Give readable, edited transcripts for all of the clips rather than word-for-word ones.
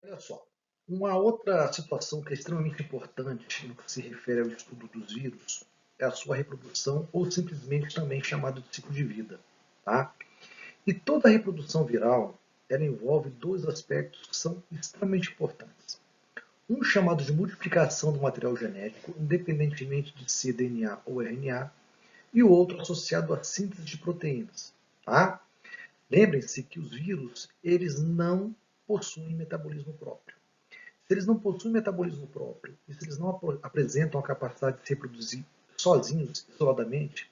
Olha só, uma outra situação que é extremamente importante no que se refere ao estudo dos vírus é a sua reprodução, ou simplesmente também chamado de ciclo de vida. Tá? E toda reprodução viral, ela envolve dois aspectos que são extremamente importantes. Um chamado de multiplicação do material genético, independentemente de ser DNA ou RNA, e o outro associado à síntese de proteínas. Tá? Lembrem-se que os vírus, eles não possuem metabolismo próprio. Se eles não possuem metabolismo próprio e se eles não apresentam a capacidade de se reproduzir sozinhos, isoladamente,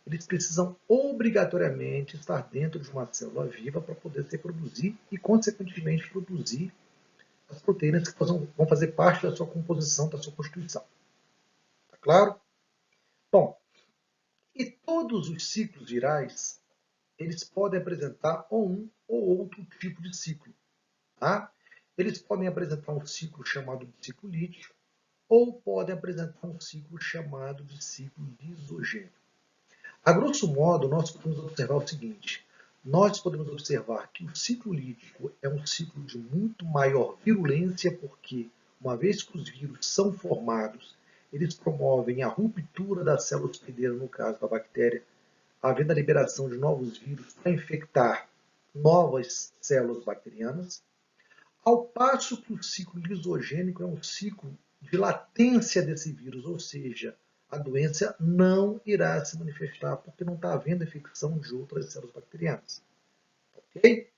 eles precisam obrigatoriamente estar dentro de uma célula viva para poder se reproduzir e, consequentemente, produzir as proteínas que vão fazer parte da sua composição, da sua constituição. Tá claro? Bom, e todos os ciclos virais, eles podem apresentar um ou outro tipo de ciclo. Tá? Eles podem apresentar um ciclo chamado de ciclo lítico, ou podem apresentar um ciclo chamado de ciclo lisogênico. A grosso modo, nós podemos observar o seguinte: nós podemos observar que o ciclo lítico é um ciclo de muito maior virulência, porque, uma vez que os vírus são formados, eles promovem a ruptura da célula hospedeira, no caso da bactéria, havendo a liberação de novos vírus para infectar novas células bacterianas, ao passo que o ciclo lisogênico é um ciclo de latência desse vírus, ou seja, a doença não irá se manifestar porque não está havendo infecção de outras células bacterianas. Ok?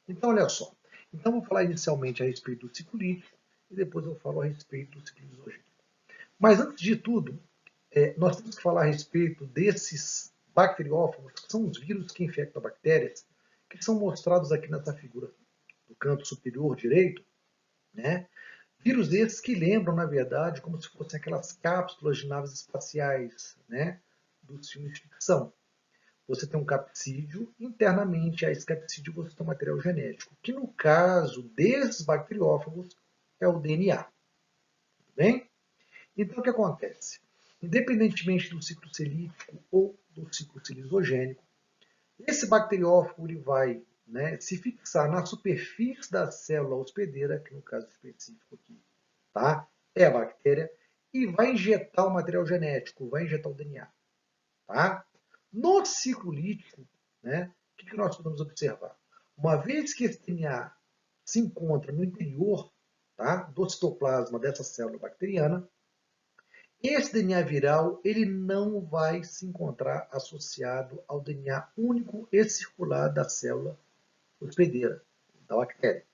Então, olha só. Então, vou falar inicialmente a respeito do ciclo lítico e depois eu falo a respeito do ciclo lisogênico. Mas, antes de tudo, nós temos que falar a respeito desses bacteriófagos, que são os vírus que infectam bactérias, que são mostrados aqui nessa figura do canto superior direito, né? Vírus esses que lembram, na verdade, como se fossem aquelas cápsulas de naves espaciais, né, dos filmes de ficção. Você tem um capsídeo, internamente a esse capsídeo você tem um material genético, que no caso desses bacteriófagos é o DNA. Tudo bem? Então o que acontece? Independentemente do ciclo celítico ou do ciclo lisogênico, esse bacteriófago ele vai, né, se fixar na superfície da célula hospedeira, que no caso específico aqui, tá, é a bactéria, e vai injetar o material genético, vai injetar o DNA. Tá? No ciclo lítico, né, o que nós podemos observar? Uma vez que esse DNA se encontra no interior, tá, do citoplasma dessa célula bacteriana, esse DNA viral ele não vai se encontrar associado ao DNA único e circular da célula hospedeira, da bactéria.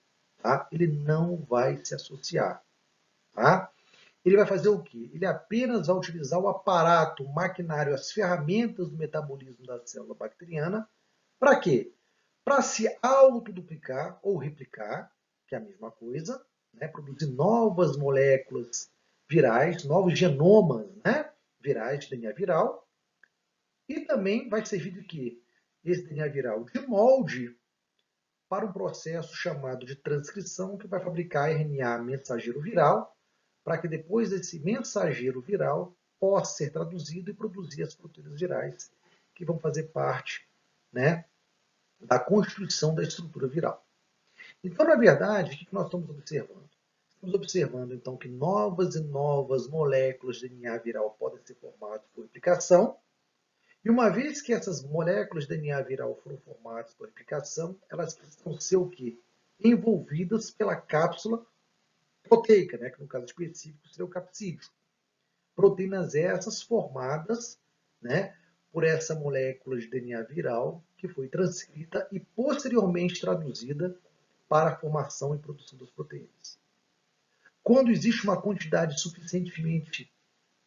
Tá? Ele não vai se associar. Tá? Ele vai fazer o quê? Ele apenas vai utilizar o aparato, o maquinário, as ferramentas do metabolismo da célula bacteriana. Para quê? Para se autoduplicar ou replicar, que é a mesma coisa, né? Produzir novas moléculas virais, novos genomas, né, virais de DNA viral. E também vai servir de quê? Esse DNA viral de molde para um processo chamado de transcrição, que vai fabricar RNA mensageiro viral, para que depois desse mensageiro viral possa ser traduzido e produzir as proteínas virais, que vão fazer parte, né, da constituição da estrutura viral. Então, na verdade, o que nós estamos observando? Estamos observando, então, que novas e novas moléculas de DNA viral podem ser formadas por replicação, e uma vez que essas moléculas de DNA viral foram formadas por replicação, elas precisam ser o quê? Envolvidas pela cápsula proteica, né, que no caso específico seria o capsídeo. Proteínas essas formadas, né, por essa molécula de DNA viral que foi transcrita e posteriormente traduzida para a formação e produção das proteínas. Quando existe uma quantidade suficientemente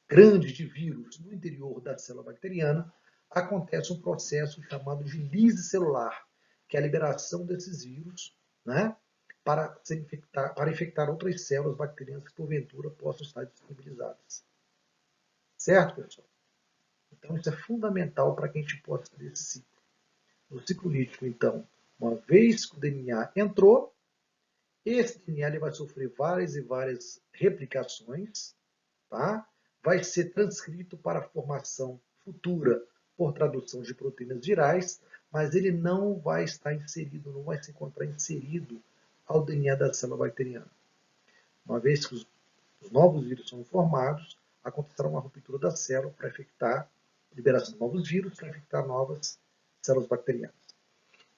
grande de vírus no interior da célula bacteriana, acontece um processo chamado de lise celular, que é a liberação desses vírus, né, para infectar outras células bacterianas que porventura possam estar disponibilizadas. Certo, pessoal? Então isso é fundamental para que a gente possa fazer esse ciclo. No ciclo lítico, então, uma vez que o DNA entrou, esse DNA ele vai sofrer várias e várias replicações, tá? Vai ser transcrito para a formação futura por tradução de proteínas virais, mas ele não vai estar inserido, não vai se encontrar inserido ao DNA da célula bacteriana. Uma vez que os novos vírus são formados, acontecerá uma ruptura da célula para infectar, liberação de novos vírus para infectar novas células bacterianas.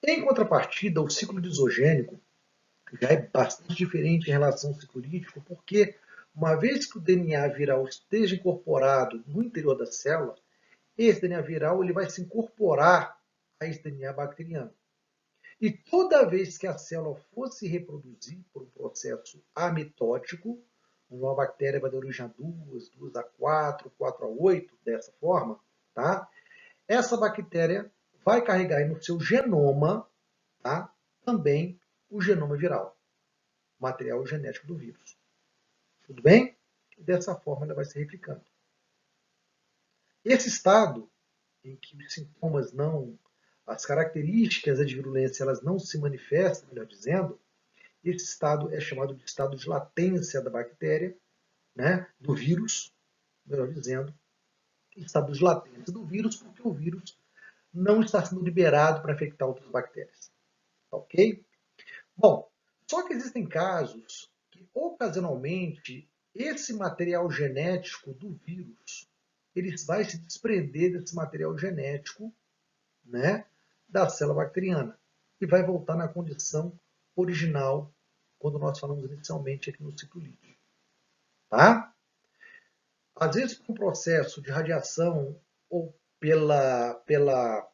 Em contrapartida, o ciclo lisogênico já é bastante diferente em relação ao ciclo lítico, porque uma vez que o DNA viral esteja incorporado no interior da célula, esse DNA viral ele vai se incorporar a esse DNA bacteriano. E toda vez que a célula for se reproduzir por um processo amitótico, uma bactéria vai dar origem a 2, 2 a 4, 4 a 8, dessa forma, tá? Essa bactéria vai carregar no seu genoma, tá? Também o genoma viral, material genético do vírus. Tudo bem? E dessa forma ela vai se replicando. Esse estado em que os sintomas não, as características de virulência elas não se manifestam, melhor dizendo, esse estado é chamado de estado de latência da bactéria, né, do vírus, melhor dizendo, estado de latência do vírus, porque o vírus não está sendo liberado para infectar outras bactérias. Ok? Bom, só que existem casos que, ocasionalmente, esse material genético do vírus ele vai se desprender desse material genético, né, da célula bacteriana e vai voltar na condição original quando nós falamos inicialmente aqui no ciclo lítico. Tá? Às vezes, por um processo de radiação ou pela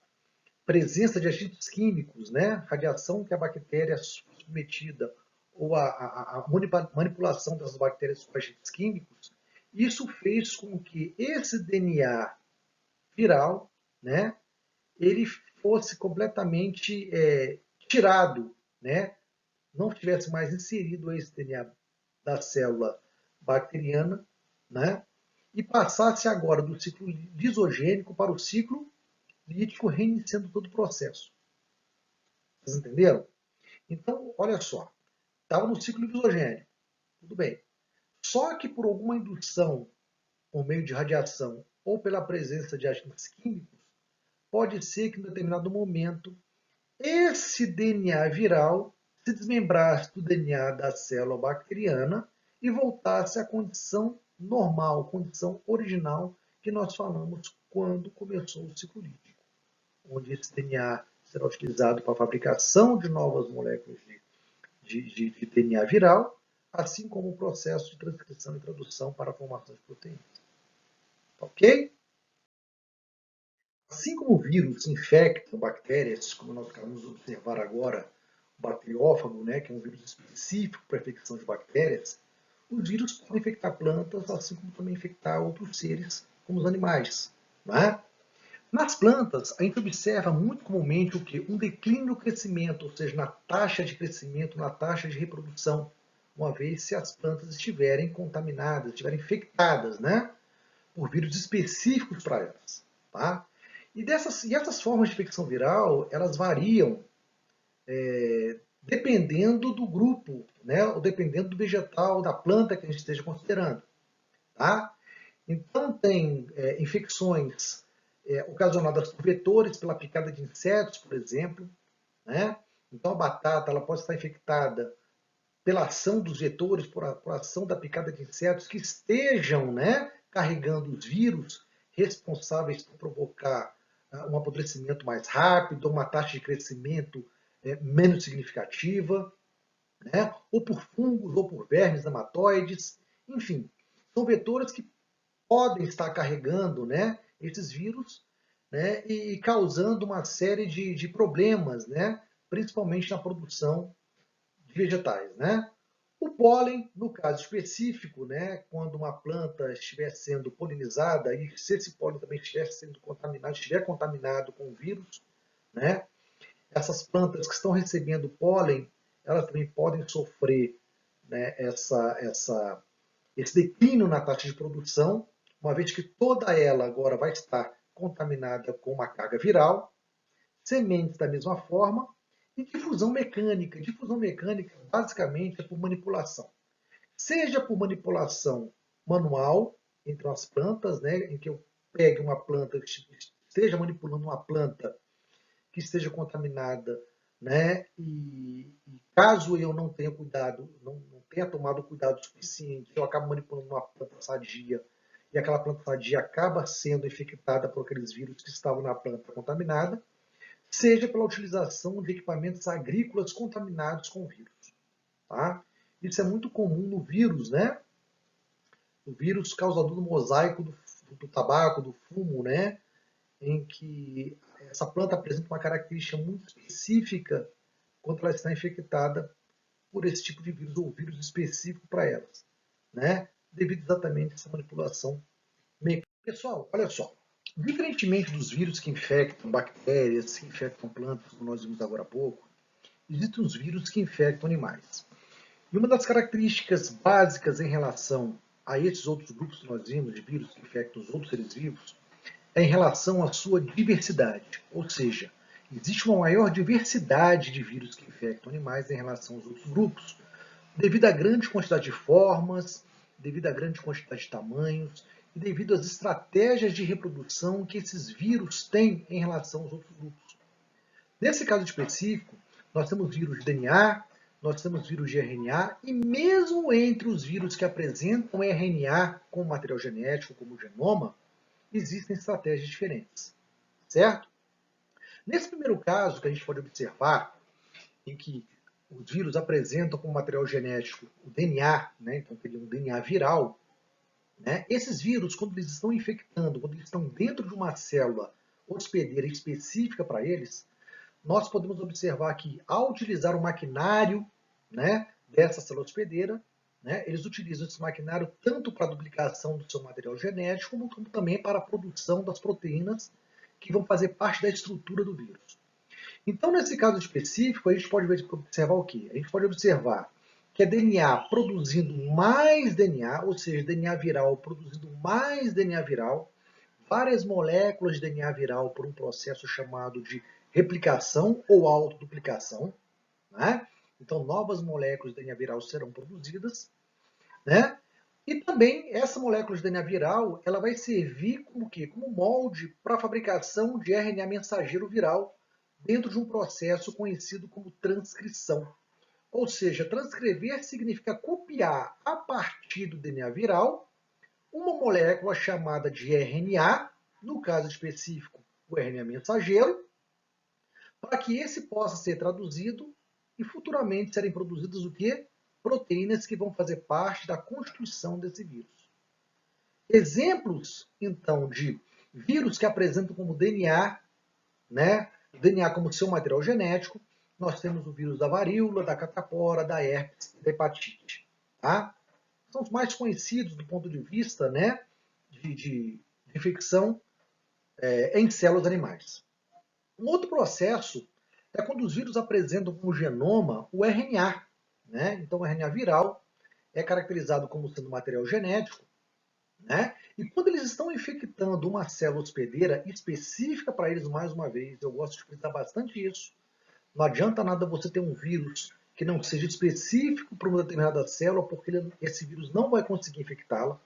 presença de agentes químicos, né, radiação que a bactéria é submetida ou a manipulação das bactérias com agentes químicos, isso fez com que esse DNA viral, né, ele fosse completamente tirado, né, não tivesse mais inserido esse DNA da célula bacteriana, né, e passasse agora do ciclo lisogênico para o ciclo lítico, reiniciando todo o processo. Vocês entenderam? Então, olha só, estava no ciclo lisogênico, tudo bem. Só que por alguma indução por meio de radiação ou pela presença de agentes químicos, pode ser que em determinado momento esse DNA viral se desmembrasse do DNA da célula bacteriana e voltasse à condição normal, condição original que nós falamos quando começou o ciclo lítico, onde esse DNA será utilizado para a fabricação de novas moléculas de DNA viral, assim como o processo de transcrição e tradução para a formação de proteínas. Ok? Assim como o vírus infecta bactérias, como nós acabamos de observar agora, o bacteriófago, né, que é um vírus específico para a infecção de bactérias, os vírus podem infectar plantas, assim como também infectar outros seres, como os animais. Né? Nas plantas, a gente observa muito comumente o que? Um declínio no crescimento, ou seja, na taxa de crescimento, na taxa de reprodução, uma vez se as plantas estiverem contaminadas, estiverem infectadas, né, por vírus específicos para elas. Tá? E essas formas de infecção viral, elas variam dependendo do grupo, né, ou dependendo do vegetal, da planta que a gente esteja considerando. Tá? Então, tem infecções ocasionadas por vetores, pela picada de insetos, por exemplo. Né? Então, a batata ela pode estar infectada pela ação dos vetores, por ação da picada de insetos que estejam, né, carregando os vírus responsáveis por provocar um apodrecimento mais rápido, uma taxa de crescimento menos significativa, né, ou por fungos ou por vermes nematóides, enfim, são vetores que podem estar carregando, né, esses vírus, né, e causando uma série de problemas, né, principalmente na produção de vegetais. Né? O pólen, no caso específico, né, quando uma planta estiver sendo polinizada e se esse pólen também estiver sendo contaminado, estiver contaminado com o vírus, né, essas plantas que estão recebendo pólen, elas também podem sofrer, né, esse declínio na taxa de produção, uma vez que toda ela agora vai estar contaminada com uma carga viral. Sementes da mesma forma. E difusão mecânica. Difusão mecânica, basicamente, é por manipulação. Seja por manipulação manual entre as plantas, né, em que eu pegue uma planta, esteja manipulando uma planta que esteja contaminada né? E caso eu não tenha cuidado, não tenha tomado cuidado suficiente, eu acabo manipulando uma planta sadia e aquela planta sadia acaba sendo infectada por aqueles vírus que estavam na planta contaminada, seja pela utilização de equipamentos agrícolas contaminados com vírus. Tá? Isso é muito comum no vírus, né? O vírus causador do mosaico do tabaco, do fumo, né? Em que essa planta apresenta uma característica muito específica quando ela está infectada por esse tipo de vírus, ou vírus específico para elas, né? Devido exatamente a essa manipulação mecânica. Pessoal, olha só, diferentemente dos vírus que infectam bactérias, que infectam plantas, como nós vimos agora há pouco, existem os vírus que infectam animais. E uma das características básicas em relação a esses outros grupos que nós vimos de vírus que infectam os outros seres vivos é em relação à sua diversidade, ou seja, existe uma maior diversidade de vírus que infectam animais em relação aos outros grupos, devido à grande quantidade de formas, devido à grande quantidade de tamanhos e devido às estratégias de reprodução que esses vírus têm em relação aos outros grupos. Nesse caso específico, nós temos vírus de DNA, nós temos vírus de RNA, e mesmo entre os vírus que apresentam RNA como material genético, como o genoma, existem estratégias diferentes, certo? Nesse primeiro caso que a gente pode observar, em que os vírus apresentam como material genético o DNA, né, então teria um DNA viral, né, esses vírus, quando eles estão infectando, quando eles estão dentro de uma célula hospedeira específica para eles, nós podemos observar que, ao utilizar o maquinário, né, dessa célula hospedeira, né, eles utilizam esse maquinário tanto para a duplicação do seu material genético, como também para a produção das proteínas que vão fazer parte da estrutura do vírus. Então, nesse caso específico, a gente pode observar o quê? A gente pode observar que é DNA produzindo mais DNA, ou seja, DNA viral produzindo mais DNA viral, várias moléculas de DNA viral por um processo chamado de replicação ou autoduplicação, né? Então, novas moléculas de DNA viral serão produzidas, né? E também essa molécula de DNA viral, ela vai servir como o quê? Como molde para a fabricação de RNA mensageiro viral dentro de um processo conhecido como transcrição. Ou seja, transcrever significa copiar a partir do DNA viral uma molécula chamada de RNA, no caso específico, o RNA mensageiro, para que esse possa ser traduzido e futuramente serem produzidas o quê? Proteínas que vão fazer parte da constituição desse vírus. Exemplos, então, de vírus que apresentam como DNA, né, DNA como seu material genético, nós temos o vírus da varíola, da catapora, da herpes e da hepatite. Tá? São os mais conhecidos do ponto de vista, né, de infecção em células animais. Um outro processo é quando os vírus apresentam como genoma o RNA. Né? Então, o RNA viral é caracterizado como sendo material genético, né? E quando eles estão infectando uma célula hospedeira específica para eles, mais uma vez, eu gosto de frisar bastante isso, não adianta nada você ter um vírus que não seja específico para uma determinada célula, porque esse vírus não vai conseguir infectá-la.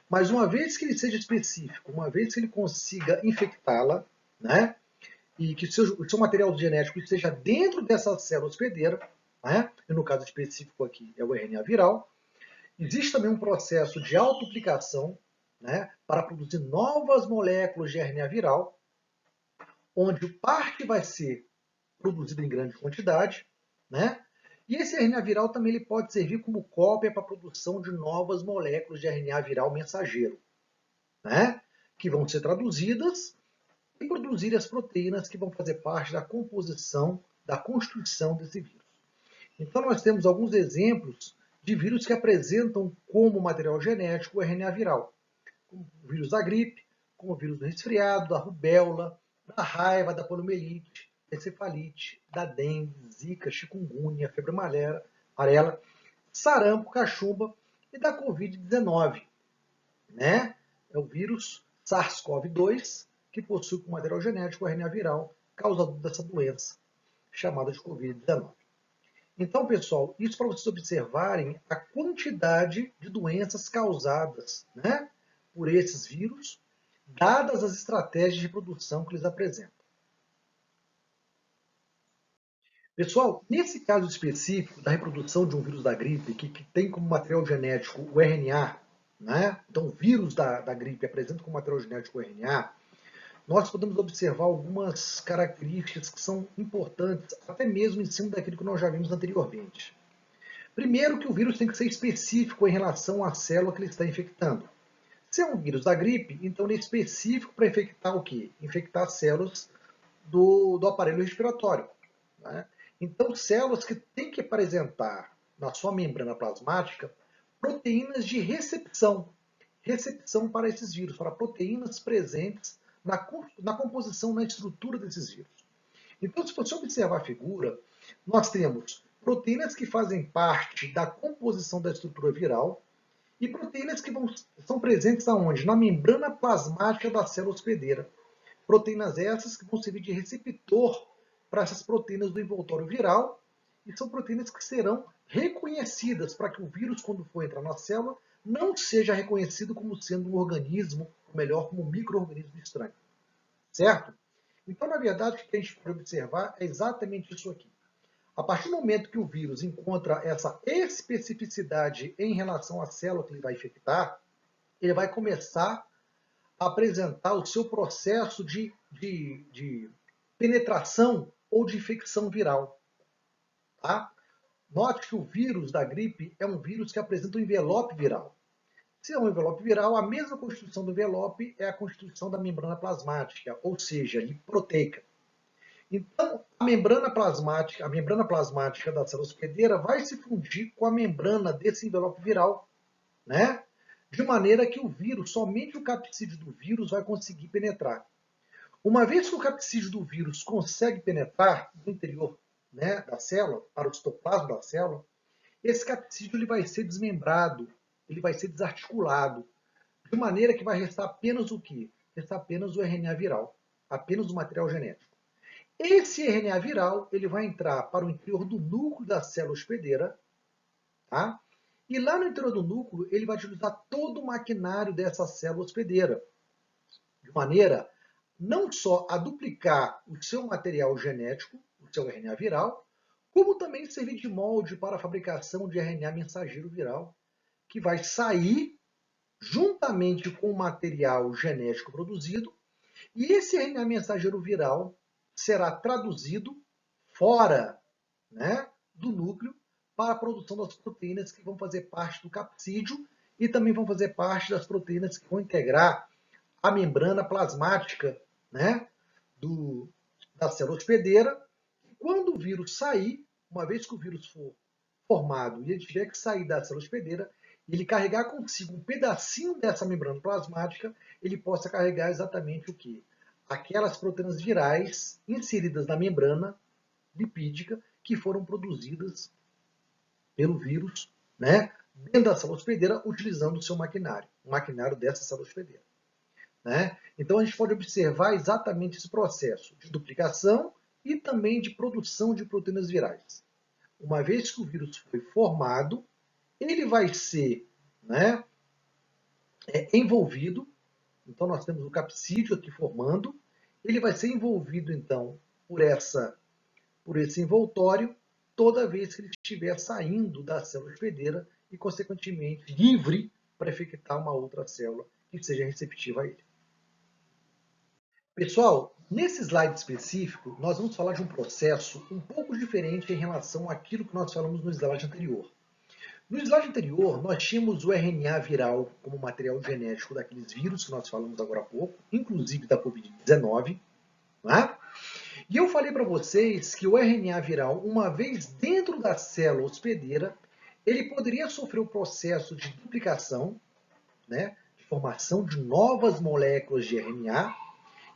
Mas uma vez que ele seja específico, uma vez que ele consiga infectá-la, né, e que o seu material genético esteja dentro dessa célula hospedeira, né, e no caso específico aqui é o RNA viral, existe também um processo de autoduplicação, né, para produzir novas moléculas de RNA viral, onde parte vai ser produzida em grande quantidade, né? E esse RNA viral também ele pode servir como cópia para a produção de novas moléculas de RNA viral mensageiro, né? Que vão ser traduzidas e produzir as proteínas que vão fazer parte da composição, da constituição desse vírus. Então, nós temos alguns exemplos de vírus que apresentam como material genético o RNA viral, como o vírus da gripe, como o vírus do resfriado, da rubéola, da raiva, da poliomielite, da encefalite, da dengue, zika, chikungunya, febre amarela, sarampo, cachumba e da Covid-19, né? É o vírus SARS-CoV-2, que possui como material genético o RNA viral causador dessa doença, chamada de Covid-19. Então, pessoal, isso para vocês observarem a quantidade de doenças causadas, né, por esses vírus, dadas as estratégias de reprodução que eles apresentam. Pessoal, nesse caso específico da reprodução de um vírus da gripe, que tem como material genético o RNA, né? Então, o vírus da gripe apresenta como material genético o RNA, nós podemos observar algumas características que são importantes, até mesmo em cima daquilo que nós já vimos anteriormente. Primeiro, que o vírus tem que ser específico em relação à célula que ele está infectando. Se é um vírus da gripe, então ele é específico para infectar o quê? Infectar células do aparelho respiratório. Né? Então, células que têm que apresentar na sua membrana plasmática proteínas de recepção. Recepção para esses vírus, para proteínas presentes na composição, na estrutura desses vírus. Então, se você observar a figura, nós temos proteínas que fazem parte da composição da estrutura viral e proteínas que são presentes aonde? Na membrana plasmática da célula hospedeira. Proteínas essas que vão servir de receptor para essas proteínas do envoltório viral e são proteínas que serão reconhecidas para que o vírus, quando for entrar na célula, não seja reconhecido como sendo um organismo, ou melhor, como um micro-organismo estranho. Certo? Então, na verdade, o que a gente pode observar é exatamente isso aqui. A partir do momento que o vírus encontra essa especificidade em relação à célula que ele vai infectar, ele vai começar a apresentar o seu processo de penetração ou de infecção viral. Tá? Note que o vírus da gripe é um vírus que apresenta um envelope viral. Se é um envelope viral, a mesma constituição do envelope é a constituição da membrana plasmática, ou seja, proteica. Então, a membrana plasmática da célula hospedeira vai se fundir com a membrana desse envelope viral, né? De maneira que o vírus, somente o capsídeo do vírus vai conseguir penetrar. Uma vez que o capsídeo do vírus consegue penetrar no interior, né, da célula, para o citoplasma da célula, esse capsídeo ele vai ser desmembrado, ele vai ser desarticulado, de maneira que vai restar apenas o quê? Restar apenas o RNA viral, apenas o material genético. Esse RNA viral ele vai entrar para o interior do núcleo da célula hospedeira, tá? E lá no interior do núcleo ele vai utilizar todo o maquinário dessa célula hospedeira, de maneira não só a duplicar o seu material genético, o seu RNA viral, como também servir de molde para a fabricação de RNA mensageiro viral, que vai sair juntamente com o material genético produzido, e esse RNA mensageiro viral será traduzido fora, né, do núcleo para a produção das proteínas que vão fazer parte do capsídeo e também vão fazer parte das proteínas que vão integrar a membrana plasmática, né, da célula hospedeira. Quando o vírus sair, uma vez que o vírus for formado e ele tiver que sair da célula hospedeira, ele carregar consigo um pedacinho dessa membrana plasmática, ele possa carregar exatamente o que? Aquelas proteínas virais inseridas na membrana lipídica que foram produzidas pelo vírus, né, dentro da célula hospedeira, utilizando o seu maquinário, o maquinário dessa célula hospedeira. Né? Então a gente pode observar exatamente esse processo de duplicação e também de produção de proteínas virais. Uma vez que o vírus foi formado, ele vai ser, né, envolvido. Então nós temos o capsídeo aqui formando. Ele vai ser envolvido então por esse envoltório toda vez que ele estiver saindo da célula hospedeira e consequentemente livre para infectar uma outra célula que seja receptiva a ele. Pessoal, nesse slide específico, nós vamos falar de um processo um pouco diferente em relação àquilo que nós falamos no slide anterior. No slide anterior, nós tínhamos o RNA viral como material genético daqueles vírus que nós falamos agora há pouco, inclusive da Covid-19. Né? E eu falei para vocês que o RNA viral, uma vez dentro da célula hospedeira, ele poderia sofrer o processo de duplicação, né, de formação de novas moléculas de RNA,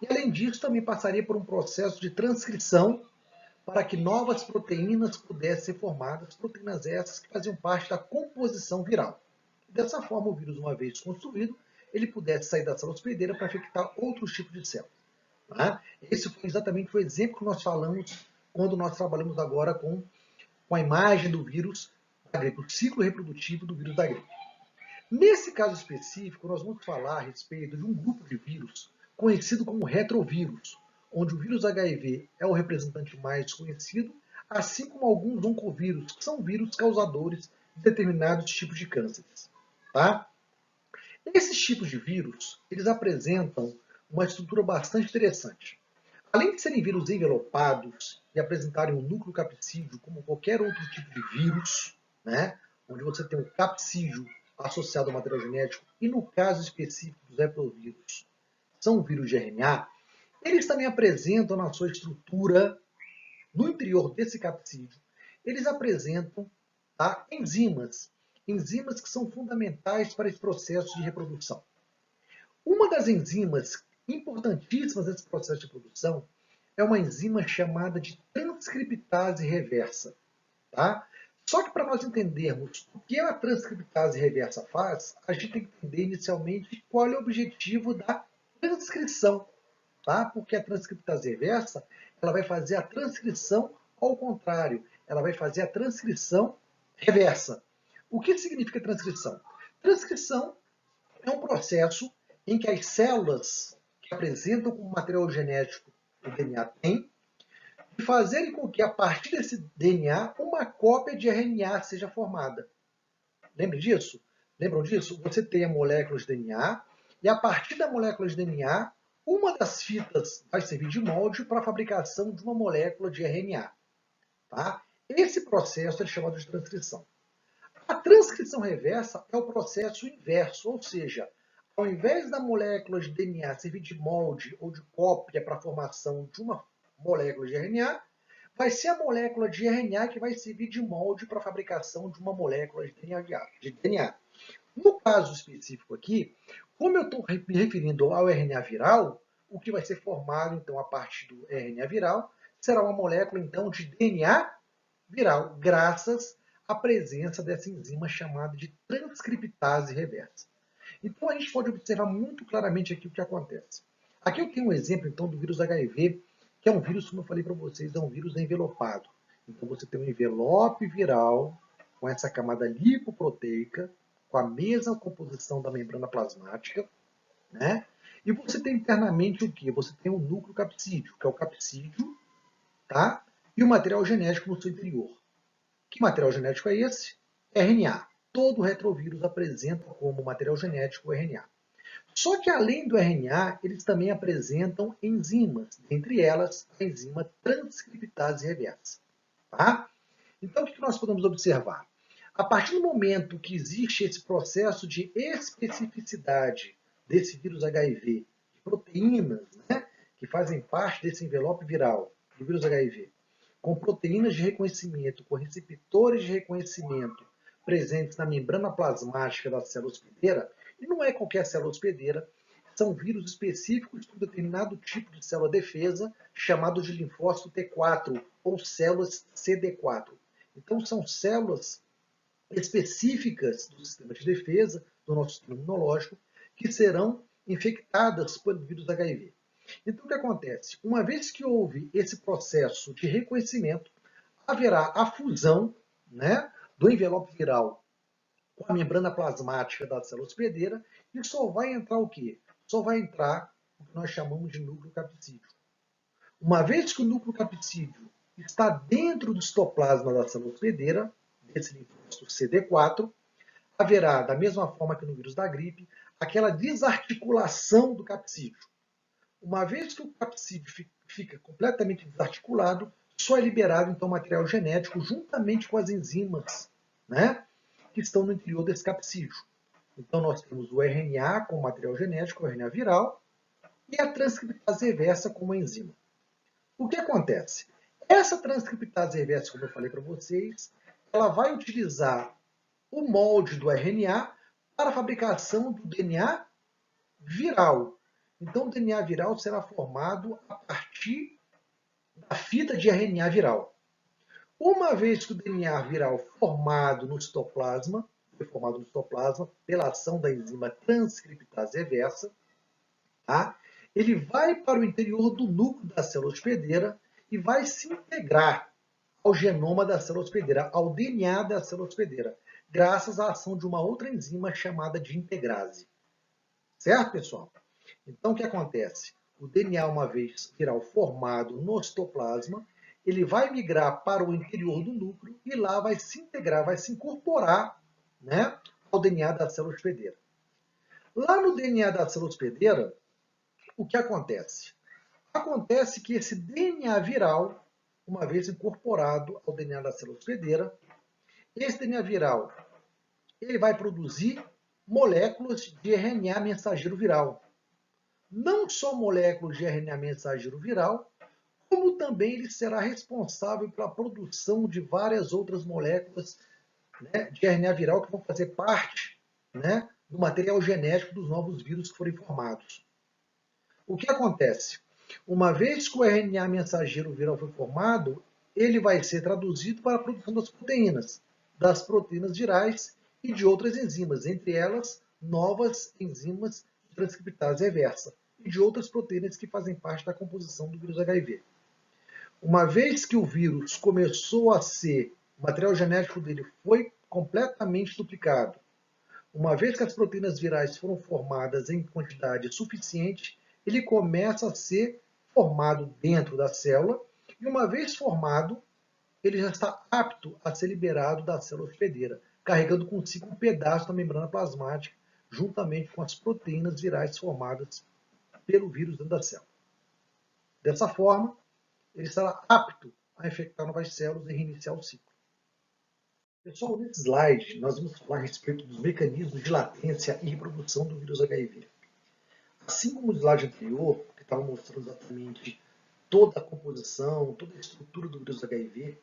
e, além disso, também passaria por um processo de transcrição para que novas proteínas pudessem ser formadas, proteínas essas que faziam parte da composição viral. Dessa forma, o vírus, uma vez construído, ele pudesse sair da célula hospedeira para infectar outros tipos de células. Tá? Esse foi exatamente o exemplo que nós falamos quando nós trabalhamos agora com a imagem do vírus da gripe, o ciclo reprodutivo do vírus da gripe. Nesse caso específico, nós vamos falar a respeito de um grupo de vírus conhecido como retrovírus, onde o vírus HIV é o representante mais conhecido, assim como alguns oncovírus, que são vírus causadores de determinados tipos de cânceres. Tá? Esses tipos de vírus, eles apresentam uma estrutura bastante interessante. Além de serem vírus envelopados e apresentarem um núcleo capsídeo como qualquer outro tipo de vírus, né, onde você tem um capsídeo associado ao material genético, e no caso específico dos retrovirus, são vírus de RNA, eles também apresentam na sua estrutura, no interior desse capsídeo, eles apresentam, tá, enzimas que são fundamentais para esse processo de reprodução. Uma das enzimas importantíssimas nesse processo de produção é uma enzima chamada de transcriptase reversa. Tá? Só que para nós entendermos o que a transcriptase reversa faz, a gente tem que entender inicialmente qual é o objetivo da transcrição. Tá? Porque a transcriptase reversa ela vai fazer a transcrição ao contrário, ela vai fazer a transcrição reversa. O que significa transcrição? Transcrição é um processo em que as células que apresentam como material genético o DNA tem, de fazerem com que, a partir desse DNA, uma cópia de RNA seja formada. Lembram disso? Lembram disso? Você tem a molécula de DNA, e a partir da molécula de DNA, uma das fitas vai servir de molde para a fabricação de uma molécula de RNA. Tá? Esse processo é chamado de transcrição. A transcrição reversa é o processo inverso, ou seja, ao invés da molécula de DNA servir de molde ou de cópia para a formação de uma molécula de RNA, vai ser a molécula de RNA que vai servir de molde para a fabricação de uma molécula de DNA. No caso específico aqui, como eu estou me referindo ao RNA viral, o que vai ser formado, então, a partir do RNA viral, será uma molécula, então, de DNA viral, graças à presença dessa enzima chamada de transcriptase reversa. Então, a gente pode observar muito claramente aqui o que acontece. Aqui eu tenho um exemplo, então, do vírus HIV, que é um vírus, como eu falei para vocês, é um vírus envelopado. Então, você tem um envelope viral com essa camada lipoproteica, com a mesma composição da membrana plasmática, né? E você tem internamente o que? Você tem um núcleo capsídeo, que é o capsídeo, tá? E o material genético no seu interior. Que material genético é esse? RNA. Todo retrovírus apresenta como material genético o RNA. Só que além do RNA, eles também apresentam enzimas, entre elas a enzima transcriptase reversa. Tá? Então, o que nós podemos observar? A partir do momento que existe esse processo de especificidade desse vírus HIV, de proteínas, né, que fazem parte desse envelope viral do vírus HIV, com proteínas de reconhecimento, com receptores de reconhecimento presentes na membrana plasmática da célula hospedeira, e não é qualquer célula hospedeira, são vírus específicos para um determinado tipo de célula defesa, chamados de linfócito T4, ou células CD4. Então, são células específicas do sistema de defesa, do nosso sistema imunológico, que serão infectadas pelo vírus HIV. Então, o que acontece? Uma vez que houve esse processo de reconhecimento, haverá a fusão, né, do envelope viral com a membrana plasmática da célula hospedeira e só vai entrar o quê? Só vai entrar o que nós chamamos de núcleo capsídeo. Uma vez que o núcleo capsídeo está dentro do citoplasma da célula hospedeira, desse linfócito CD4, haverá, da mesma forma que no vírus da gripe, aquela desarticulação do capsídeo. Uma vez que o capsídeo fica completamente desarticulado, só é liberado então material genético juntamente com as enzimas, né, que estão no interior desse capsídeo. Então nós temos o RNA como material genético, o RNA viral, e a transcriptase reversa como enzima. O que acontece? Essa transcriptase reversa, como eu falei para vocês, ela vai utilizar o molde do RNA para a fabricação do DNA viral. Então, o DNA viral será formado a partir da fita de RNA viral. Uma vez que o DNA viral formado no citoplasma, foi formado no citoplasma pela ação da enzima transcriptase reversa, tá? Ele vai para o interior do núcleo da célula hospedeira e vai se integrar ao genoma da célula hospedeira, ao DNA da célula hospedeira, graças à ação de uma outra enzima chamada de integrase. Certo, pessoal? Então, o que acontece? O DNA, uma vez viral formado no citoplasma, ele vai migrar para o interior do núcleo e lá vai se integrar, vai se incorporar, né, ao DNA da célula hospedeira. Lá no DNA da célula hospedeira, o que acontece? Acontece que esse DNA viral, uma vez incorporado ao DNA da célula hospedeira, esse DNA viral ele vai produzir moléculas de RNA mensageiro viral. Não só moléculas de RNA mensageiro viral, como também ele será responsável pela produção de várias outras moléculas, né, de RNA viral que vão fazer parte, né, do material genético dos novos vírus que forem formados. O que acontece? Uma vez que o RNA mensageiro viral foi formado, ele vai ser traduzido para a produção das proteínas virais e de outras enzimas, entre elas novas enzimas transcriptase reversa e de outras proteínas que fazem parte da composição do vírus HIV. Uma vez que o vírus começou a ser, o material genético dele foi completamente duplicado, uma vez que as proteínas virais foram formadas em quantidade suficiente, ele começa a ser formado dentro da célula, e uma vez formado, ele já está apto a ser liberado da célula hospedeira, carregando consigo um pedaço da membrana plasmática, juntamente com as proteínas virais formadas pelo vírus dentro da célula. Dessa forma, ele estará apto a infectar novas células e reiniciar o ciclo. Pessoal, nesse slide, nós vamos falar a respeito dos mecanismos de latência e reprodução do vírus HIV. Assim como o slide anterior, que estava mostrando exatamente toda a composição, toda a estrutura do vírus HIV,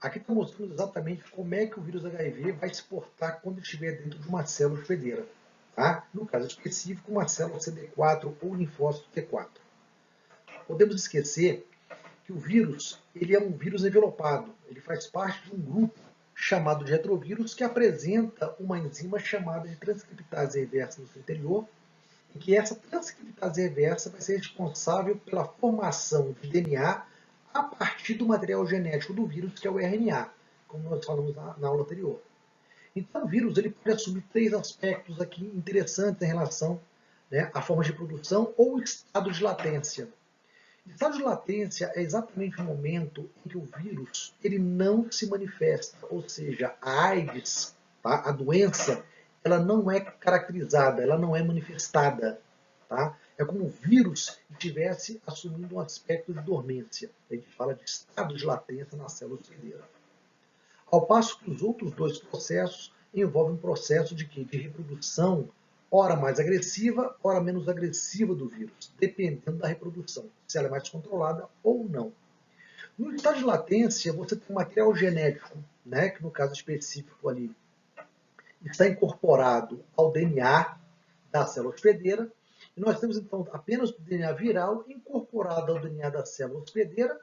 aqui está mostrando exatamente como é que o vírus HIV vai se portar quando estiver dentro de uma célula hospedeira. Tá? No caso específico, uma célula CD4 ou linfócito T4. Podemos esquecer que o vírus ele é um vírus envelopado. Ele faz parte de um grupo chamado de retrovírus que apresenta uma enzima chamada de transcriptase reversa no seu interior, e que essa transcriptase reversa vai ser responsável pela formação de DNA a partir do material genético do vírus, que é o RNA, como nós falamos na aula anterior. Então, o vírus ele pode assumir três aspectos aqui interessantes em relação, né, à forma de produção ou estado de latência. O estado de latência é exatamente o momento em que o vírus ele não se manifesta, ou seja, a AIDS, tá, a doença, ela não é caracterizada, ela não é manifestada. Tá? É como o vírus estivesse assumindo um aspecto de dormência. A gente fala de estado de latência na célula hospedeira. Ao passo que os outros dois processos envolvem um processo de reprodução, ora mais agressiva, ora menos agressiva do vírus, dependendo da reprodução, se ela é mais controlada ou não. No estado de latência, você tem um material genético, né, que no caso específico ali está incorporado ao DNA da célula hospedeira, e nós temos então apenas o DNA viral incorporado ao DNA da célula hospedeira,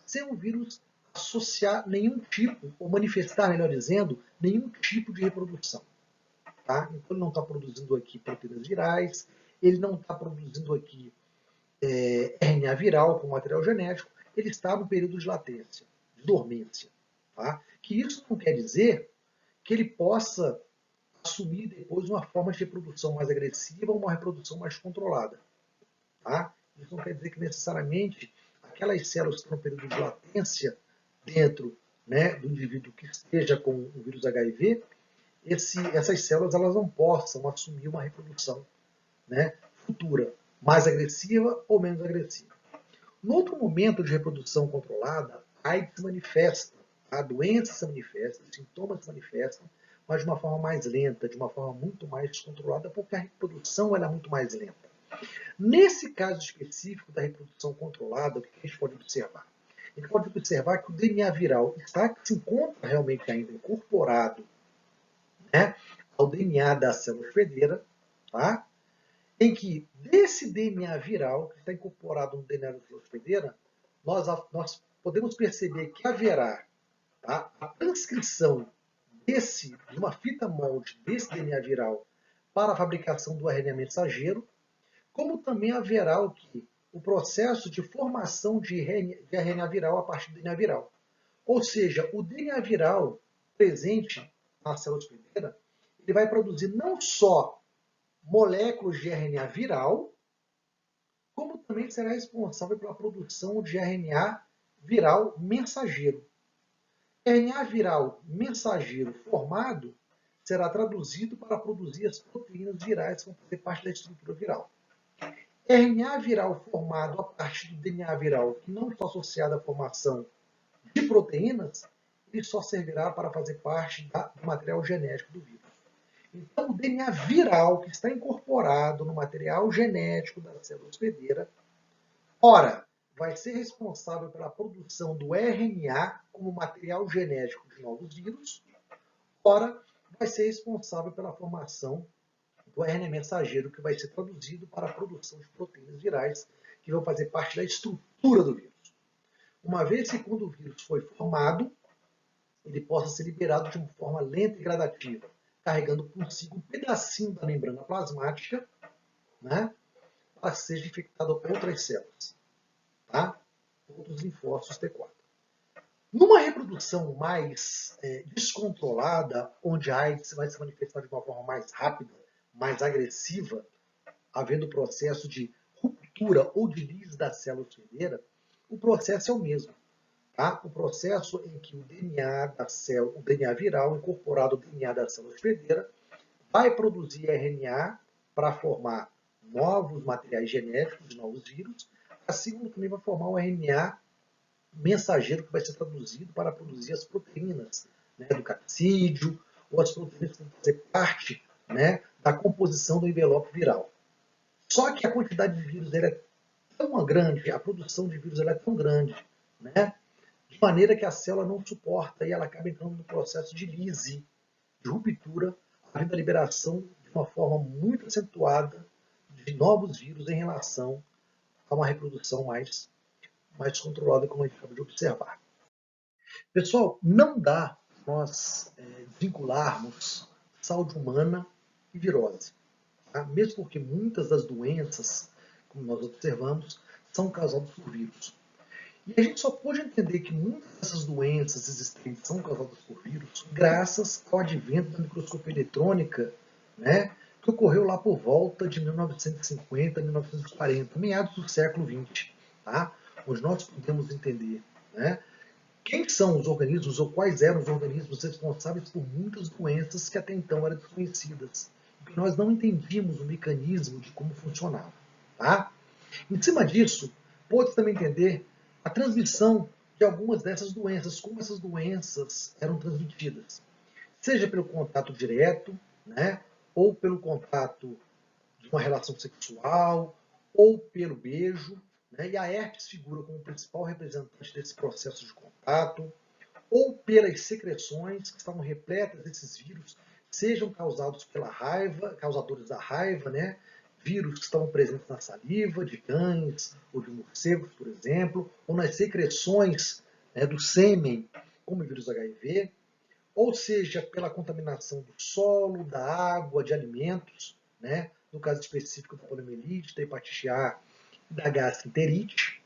sem o vírus associar nenhum tipo, ou manifestar, melhor dizendo, nenhum tipo de reprodução. Tá? Então ele não está produzindo aqui proteínas virais, ele não está produzindo aqui RNA viral com material genético, ele está no período de latência, de dormência. Tá? Que isso não quer dizer que ele possa assumir depois uma forma de reprodução mais agressiva ou uma reprodução mais controlada. Tá? Isso não quer dizer que necessariamente aquelas células que estão no período de latência dentro, né, do indivíduo que esteja com o vírus HIV, essas células elas não possam assumir uma reprodução, né, futura, mais agressiva ou menos agressiva. No outro momento de reprodução controlada, a AIDS se manifesta, a doença se manifesta, os sintomas se manifestam, mas de uma forma mais lenta, de uma forma muito mais descontrolada, porque a reprodução ela é muito mais lenta. Nesse caso específico da reprodução controlada, o que a gente pode observar? A gente pode observar que o DNA viral se encontra realmente ainda incorporado, né, ao DNA da célula hospedeira, tá? Em que desse DNA viral, que está incorporado no DNA da célula hospedeira, nós podemos perceber que haverá, tá, a transcrição de uma fita molde desse DNA viral para a fabricação do RNA mensageiro, como também haverá o processo de formação de RNA viral a partir do DNA viral. Ou seja, o DNA viral presente na célula hospedeira, ele vai produzir não só moléculas de RNA viral, como também será responsável pela produção de RNA viral mensageiro. RNA viral mensageiro formado será traduzido para produzir as proteínas virais que vão fazer parte da estrutura viral. RNA viral formado a partir do DNA viral que não está associado à formação de proteínas, ele só servirá para fazer parte do material genético do vírus. Então, o DNA viral que está incorporado no material genético da célula hospedeira, ora, vai ser responsável pela produção do RNA como material genético de novos vírus, ora, vai ser responsável pela formação do RNA mensageiro, que vai ser traduzido para a produção de proteínas virais, que vão fazer parte da estrutura do vírus. Uma vez que quando o vírus foi formado, ele possa ser liberado de uma forma lenta e gradativa, carregando consigo um pedacinho da membrana plasmática, né, para que seja infectado por outras células, tá? Outros linfócitos T4. Numa reprodução mais descontrolada, onde a AIDS vai se manifestar de uma forma mais rápida, mais agressiva, havendo o processo de ruptura ou de lise da célula hospedeira, o processo é o mesmo. Tá? O processo em que o DNA da célula, o DNA viral incorporado ao DNA da célula hospedeira, vai produzir RNA para formar novos materiais genéticos, novos vírus, assim como também vai formar o RNA mensageiro que vai ser traduzido para produzir as proteínas, né, do capsídeo, ou as proteínas que vão fazer parte, né, da composição do envelope viral. Só que a quantidade de vírus é tão grande, a produção de vírus é tão grande, né, de maneira que a célula não suporta e ela acaba entrando no processo de lise, de ruptura, havendo a liberação de uma forma muito acentuada de novos vírus em relação a uma reprodução mais controlada, como a gente acaba de observar. Pessoal, não dá nós vincularmos saúde humana e virose. Tá? Mesmo porque muitas das doenças, como nós observamos, são causadas por vírus. E a gente só pode entender que muitas dessas doenças existentes são causadas por vírus graças ao advento da microscopia eletrônica, né, que ocorreu lá por volta de 1950, 1940, meados do século XX, tá? Onde nós podemos entender, né, quem são os organismos ou quais eram os organismos responsáveis por muitas doenças que até então eram desconhecidas. Porque nós não entendíamos o mecanismo de como funcionava. Tá? Em cima disso, pode também entender a transmissão de algumas dessas doenças, como essas doenças eram transmitidas. Seja pelo contato direto, né, ou pelo contato de uma relação sexual, ou pelo beijo, né, e a herpes figura como principal representante desse processo de contato, ou pelas secreções que estavam repletas desses vírus, sejam causados pela raiva, causadores da raiva, né, vírus que estavam presentes na saliva de cães ou de morcegos, por exemplo, ou nas secreções, né, do sêmen, como o vírus HIV, ou seja, pela contaminação do solo, da água, de alimentos, né, no caso específico da poliomielite, da hepatite A e da gastroenterite.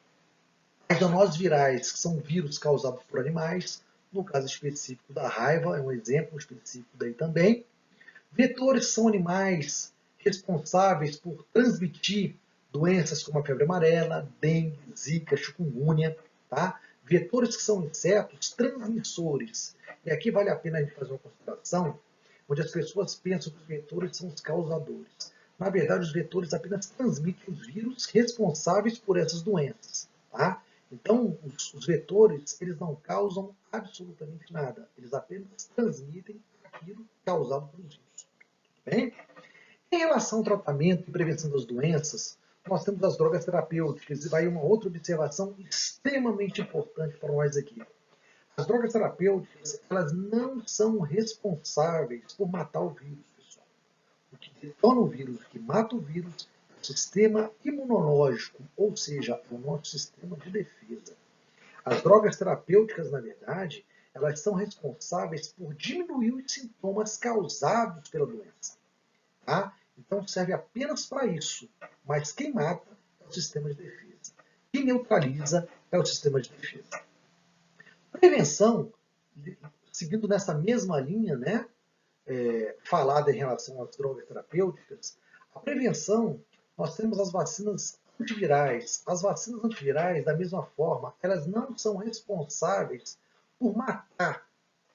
As zoonoses virais, que são vírus causados por animais, no caso específico da raiva, é um exemplo específico daí também. Vetores são animais responsáveis por transmitir doenças como a febre amarela, dengue, zika, chikungunya, tá? Vetores que são insetos transmissores. E aqui vale a pena a gente fazer uma consideração, onde as pessoas pensam que os vetores são os causadores. Na verdade, os vetores apenas transmitem os vírus responsáveis por essas doenças, tá? Então, os vetores, eles não causam absolutamente nada. Eles apenas transmitem aquilo causado pelos vírus. Bem? Em relação ao tratamento e prevenção das doenças, nós temos as drogas terapêuticas, e vai uma outra observação extremamente importante para nós aqui. As drogas terapêuticas, elas não são responsáveis por matar o vírus, pessoal. O que detona o vírus, o que mata o vírus, é o sistema imunológico, ou seja, o nosso sistema de defesa. As drogas terapêuticas, na verdade, elas são responsáveis por diminuir os sintomas causados pela doença. Tá? Então serve apenas para isso. Mas quem mata é o sistema de defesa. Quem neutraliza é o sistema de defesa. Prevenção, seguindo nessa mesma linha, né, falada em relação às drogas terapêuticas, a prevenção, nós temos as vacinas Antivirais. As vacinas antivirais, da mesma forma, elas não são responsáveis por matar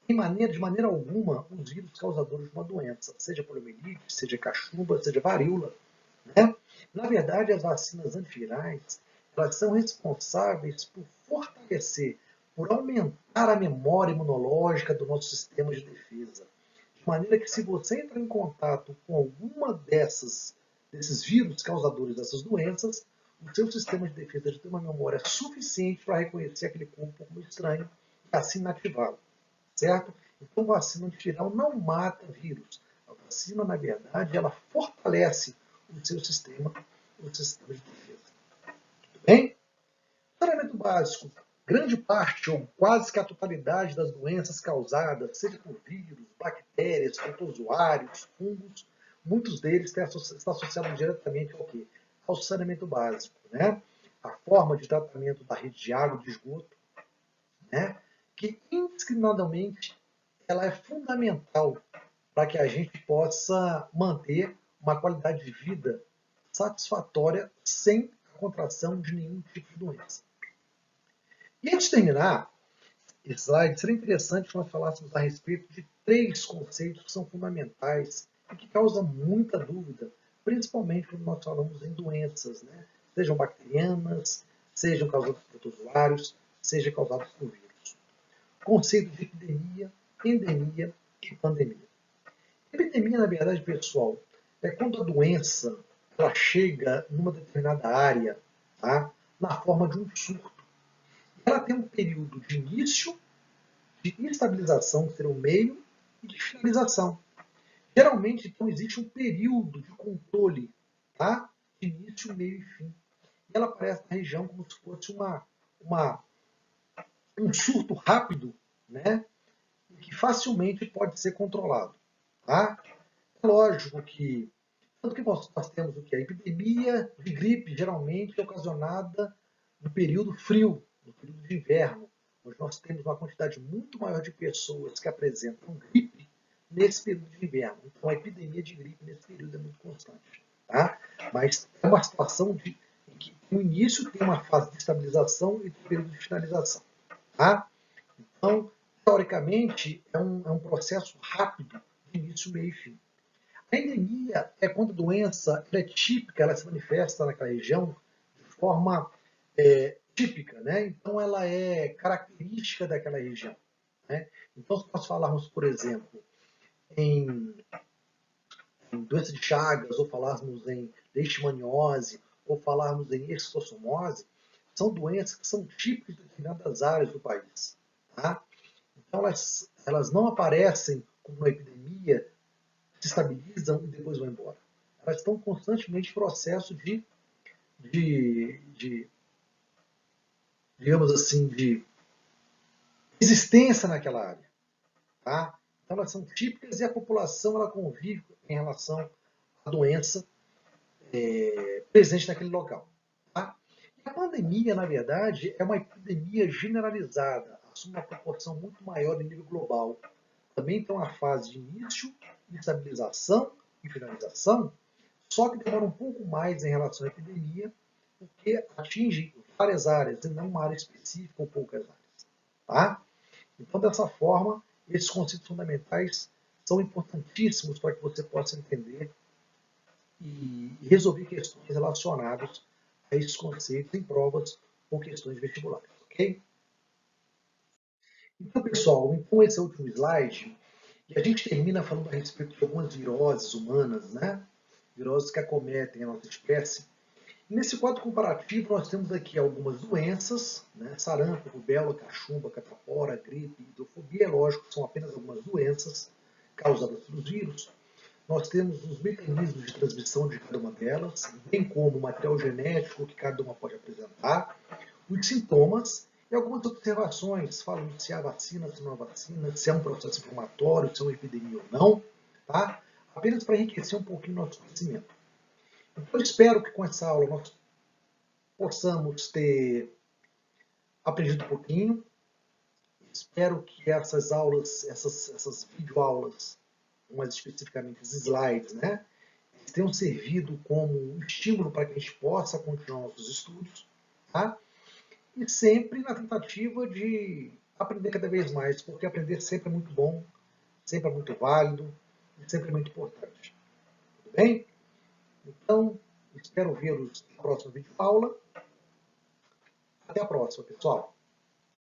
de maneira alguma os vírus causadores de uma doença, seja poliomielite, seja cachumba, seja varíola. Né? Na verdade, as vacinas antivirais elas são responsáveis por fortalecer, por aumentar a memória imunológica do nosso sistema de defesa. De maneira que, se você entrar em contato com alguma desses vírus causadores dessas doenças, o seu sistema de defesa já tem uma memória suficiente para reconhecer aquele corpo como estranho e assim inativá-lo. Certo? Então, vacina antiviral não mata vírus. A vacina, na verdade, ela fortalece o seu sistema de defesa. Tudo bem? Tratamento básico. Grande parte, ou quase que a totalidade das doenças causadas, seja por vírus, bactérias, protozoários, fungos, muitos deles estão associados diretamente ao quê? Ao saneamento básico. Né? A forma de tratamento da rede de água e de esgoto, né? Que indiscriminadamente ela é fundamental para que a gente possa manter uma qualidade de vida satisfatória sem a contração de nenhum tipo de doença. E antes de terminar esse slide, seria interessante que nós falássemos a respeito de 3 conceitos que são fundamentais e que causam muita dúvida, principalmente quando nós falamos em doenças, né? Sejam bacterianas, sejam causadas por protozoários, sejam causadas por vírus. Conceito de epidemia, endemia e pandemia. Epidemia, na verdade, pessoal, é quando a doença ela chega numa determinada área, tá? Na forma de um surto. Ela tem um período de início, de estabilização, que seria o meio, e de finalização. Geralmente, então, existe um período de controle, tá? De início, meio e fim. E ela aparece na região como se fosse um surto rápido, né? Que facilmente pode ser controlado. Tá? É lógico que, tanto que nós temos o que? A epidemia de gripe geralmente é ocasionada no período frio, no período de inverno, onde nós temos uma quantidade muito maior de pessoas que apresentam gripe nesse período de inverno. Então a epidemia de gripe nesse período é muito constante. Tá? Mas é uma situação em que no início tem uma fase de estabilização e um período de finalização. Tá? Então, teoricamente, é um processo rápido de início, meio e fim. A endemia é quando a doença é típica, ela se manifesta naquela região de forma típica, né? Então ela é característica daquela região. Né? Então, se nós falarmos, por exemplo, em doença de Chagas, ou falarmos em leishmaniose, ou falarmos em esquistossomose, são doenças que são típicas de determinadas áreas do país. Tá? Então elas não aparecem como uma epidemia, se estabilizam e depois vão embora. Elas estão constantemente em processo de digamos assim, de existência naquela área. Tá? Então elas são típicas e a população ela convive em relação à doença presente naquele local. Tá? E a pandemia, na verdade, é uma epidemia generalizada, assume uma proporção muito maior em nível global. Também tem uma fase de início, estabilização e finalização, só que demora um pouco mais em relação à epidemia, porque atinge várias áreas e não uma área específica ou poucas áreas. Tá? Então, dessa forma, esses conceitos fundamentais são importantíssimos para que você possa entender e resolver questões relacionadas a esses conceitos em provas ou questões vestibulares. Ok? Então, pessoal, então esse é o último slide. E a gente termina falando a respeito de algumas viroses humanas, né? Viroses que acometem a nossa espécie. E nesse quadro comparativo, nós temos aqui algumas doenças, né? Sarampo, rubéola, cachumba, catapora, gripe, hidrofobia. É lógico que são apenas algumas doenças causadas pelos vírus. Nós temos os mecanismos de transmissão de cada uma delas, bem como o material genético que cada uma pode apresentar, os sintomas e algumas observações, falando se há vacina, se não há vacina, se é um processo inflamatório, se é uma epidemia ou não, tá? Apenas para enriquecer um pouquinho o nosso conhecimento. Então, eu espero que com essa aula nós possamos ter aprendido um pouquinho. Espero que essas aulas, essas videoaulas, mais especificamente os slides, né, eles tenham servido como estímulo para que a gente possa continuar nossos estudos, tá? E sempre na tentativa de aprender cada vez mais, porque aprender sempre é muito bom, sempre é muito válido e sempre é muito importante. Tudo bem? Então, espero vê-los no próximo vídeo aula. Até a próxima, pessoal!